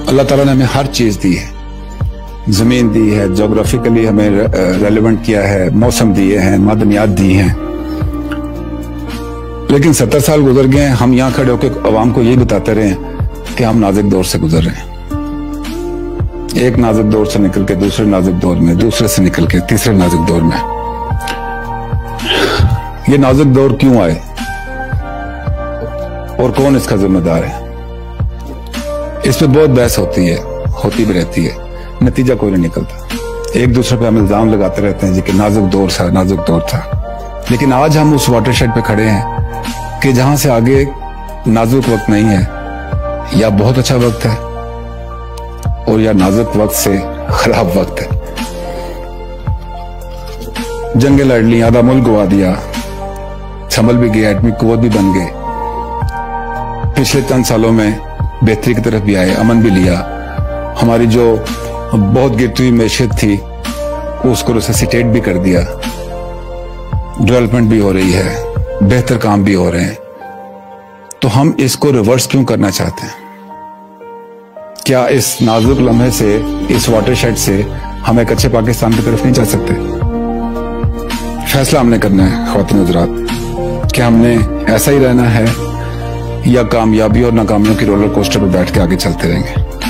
اللہ ताला ने हमें हर चीज दी है, जमीन दी है, जोग्राफिकली हमें रेलेवेंट किया है, मौसम दिए हैं, मादनियात दी हैं, लेकिन 70 साल गुजर गए हैं, हम यहाँ खड़े होकर अवाम को यही बताते रहे कि हम नाजुक दौर से गुजर रहे हैं। एक नाजुक दौर से निकल के दूसरे नाजुक दौर में, दूसरे से निकल के तीसरे नाजुक दौर में। ये नाजुक दौर क्यों आए और कौन इसका जिम्मेदार है, इस पे बहुत बहस होती भी रहती है, नतीजा कोई नहीं निकलता। एक दूसरे पे हम इल्जाम लगाते रहते हैं जी कि नाजुक दौर था, लेकिन आज हम उस वाटरशेड पे खड़े हैं कि जहां से आगे नाजुक वक्त नहीं है, या बहुत अच्छा वक्त है और या नाजुक वक्त से खराब वक्त है। जंगें लड़ ली, आधा मुल्क गवा दिया, संभल भी गया, एटमी कुव्वत भी बन गए, पिछले चंद सालों में बेहतरी की तरफ भी आए, अमन भी लिया, हमारी जो बहुत गिरती हुई मैशियत थी उसको रिससिटेट भी कर दिया, डेवलपमेंट भी हो रही है, बेहतर काम भी हो रहे हैं। तो हम इसको रिवर्स क्यों करना चाहते हैं? क्या इस नाजुक लम्हे से, इस वाटरशेड से हम एक अच्छे पाकिस्तान की तरफ नहीं जा सकते? फैसला हमने करना है ख्वातीन हज़रात, क्या हमने ऐसा ही रहना है या कामयाबी और नाकामियों की रोलर कोस्टर पर बैठ के आगे चलते रहेंगे।